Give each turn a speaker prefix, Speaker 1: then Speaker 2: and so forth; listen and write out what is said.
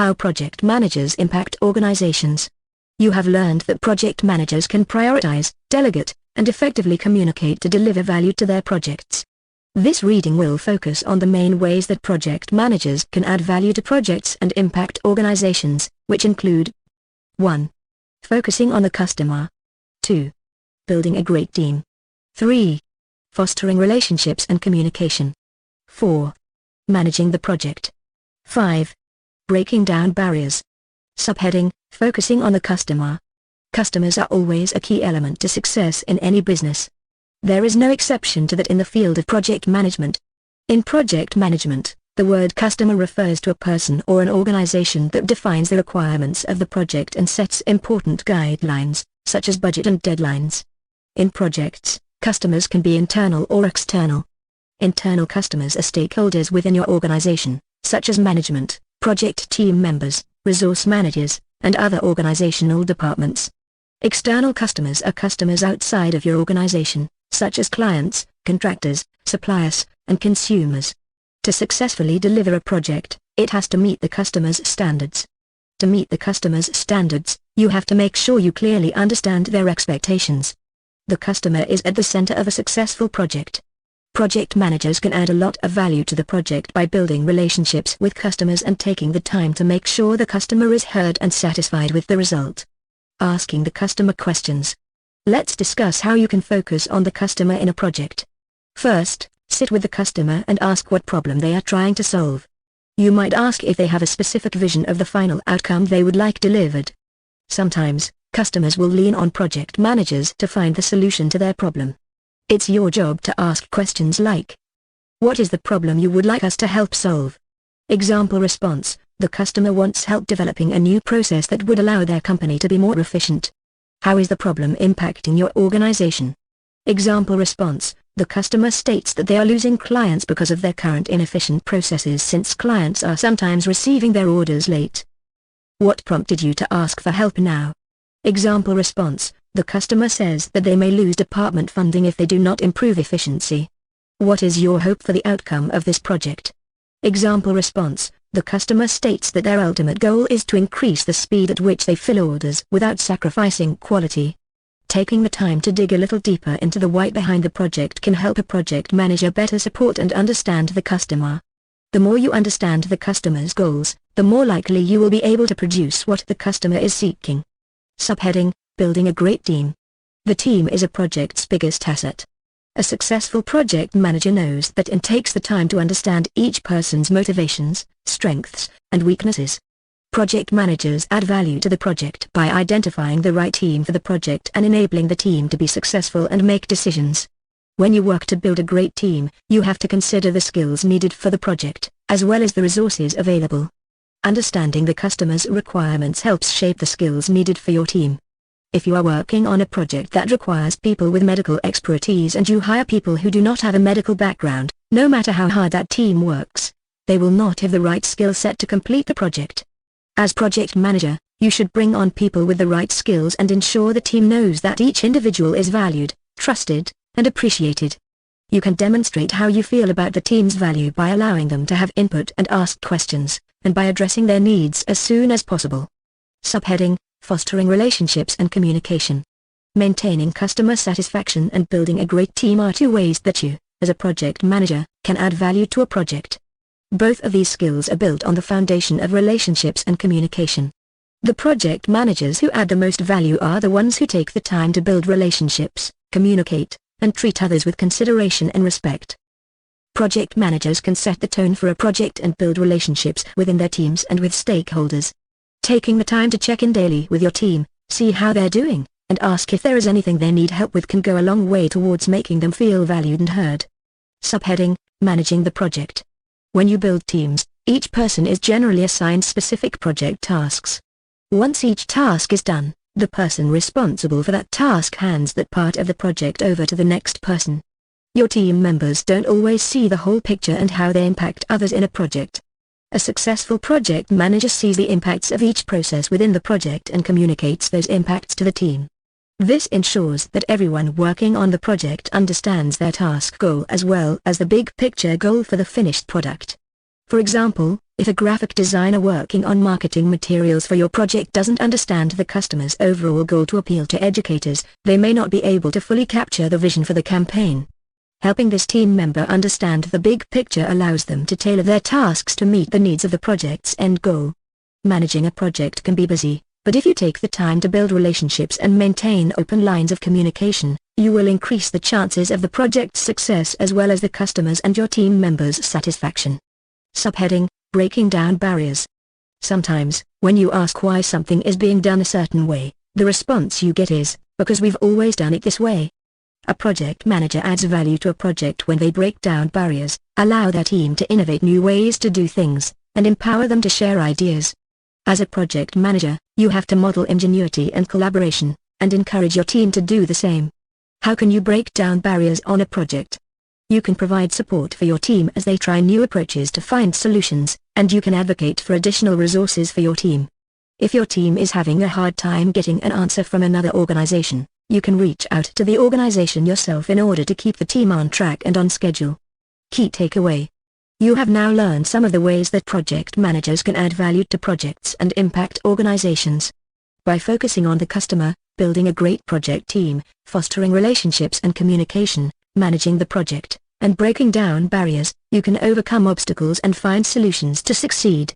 Speaker 1: How project managers impact organizations. You have learned that project managers can prioritize, delegate, and effectively communicate to deliver value to their projects. This reading will focus on the main ways that project managers can add value to projects and impact organizations, which include 1. Focusing on the customer. 2. Building a great team. 3. Fostering relationships and communication. 4. Managing the project. 5. Breaking down barriers. Subheading: Focusing on the customer. Customers are always a key element to success in any business. There is no exception to that in the field of project management. In project management, the word customer refers to a person or an organization that defines the requirements of the project and sets important guidelines, such as budget and deadlines. In projects, customers can be internal or external. Internal customers are stakeholders within your organization, such as management, project team members, resource managers, and other organizational departments. External customers are customers outside of your organization, such as clients, contractors, suppliers, and consumers. To successfully deliver a project, it has to meet the customer's standards. To meet the customer's standards, you have to make sure you clearly understand their expectations. The customer is at the center of a successful project. Project managers can add a lot of value to the project by building relationships with customers and taking the time to make sure the customer is heard and satisfied with the result. Asking the customer questions. Let's discuss how you can focus on the customer in a project. First, sit with the customer and ask what problem they are trying to solve. You might ask if they have a specific vision of the final outcome they would like delivered. Sometimes, customers will lean on project managers to find the solution to their problem. It's your job to ask questions like, what is the problem you would like us to help solve? Example response: the customer wants help developing a new process that would allow their company to be more efficient. How is the problem impacting your organization? Example response: the customer states that they are losing clients because of their current inefficient processes since clients are sometimes receiving their orders late. What prompted you to ask for help now? Example response: the customer says that they may lose department funding if they do not improve efficiency. What is your hope for the outcome of this project? Example response: the customer states that their ultimate goal is to increase the speed at which they fill orders without sacrificing quality. Taking the time to dig a little deeper into the why behind the project can help a project manager better support and understand the customer. The more you understand the customer's goals, the more likely you will be able to produce what the customer is seeking. Subheading: Building a great team. The team is a project's biggest asset. A successful project manager knows that and takes the time to understand each person's motivations, strengths, and weaknesses. Project managers add value to the project by identifying the right team for the project and enabling the team to be successful and make decisions. When you work to build a great team, you have to consider the skills needed for the project, as well as the resources available. Understanding the customer's requirements helps shape the skills needed for your team. If you are working on a project that requires people with medical expertise and you hire people who do not have a medical background, no matter how hard that team works, they will not have the right skill set to complete the project. As project manager, you should bring on people with the right skills and ensure the team knows that each individual is valued, trusted, and appreciated. You can demonstrate how you feel about the team's value by allowing them to have input and ask questions, and by addressing their needs as soon as possible. Subheading: Fostering relationships and communication. Maintaining customer satisfaction and building a great team are two ways that you, as a project manager, can add value to a project. Both of these skills are built on the foundation of relationships and communication. The project managers who add the most value are the ones who take the time to build relationships, communicate, and treat others with consideration and respect. Project managers can set the tone for a project and build relationships within their teams and with stakeholders. Taking the time to check in daily with your team, see how they're doing, and ask if there is anything they need help with can go a long way towards making them feel valued and heard. Subheading: Managing the project. When you build teams, each person is generally assigned specific project tasks. Once each task is done, the person responsible for that task hands that part of the project over to the next person. Your team members don't always see the whole picture and how they impact others in a project. A successful project manager sees the impacts of each process within the project and communicates those impacts to the team. This ensures that everyone working on the project understands their task goal as well as the big picture goal for the finished product. For example, if a graphic designer working on marketing materials for your project doesn't understand the customer's overall goal to appeal to educators, they may not be able to fully capture the vision for the campaign. Helping this team member understand the big picture allows them to tailor their tasks to meet the needs of the project's end goal. Managing a project can be busy, but if you take the time to build relationships and maintain open lines of communication, you will increase the chances of the project's success as well as the customers and your team members' satisfaction. Subheading: Breaking down barriers. Sometimes, when you ask why something is being done a certain way, the response you get is, because we've always done it this way. A project manager adds value to a project when they break down barriers, allow their team to innovate new ways to do things, and empower them to share ideas. As a project manager, you have to model ingenuity and collaboration, and encourage your team to do the same. How can you break down barriers on a project? You can provide support for your team as they try new approaches to find solutions, and you can advocate for additional resources for your team. If your team is having a hard time getting an answer from another organization, you can reach out to the organization yourself in order to keep the team on track and on schedule. Key takeaway: you have now learned some of the ways that project managers can add value to projects and impact organizations. By focusing on the customer, building a great project team, fostering relationships and communication, managing the project, and breaking down barriers, you can overcome obstacles and find solutions to succeed.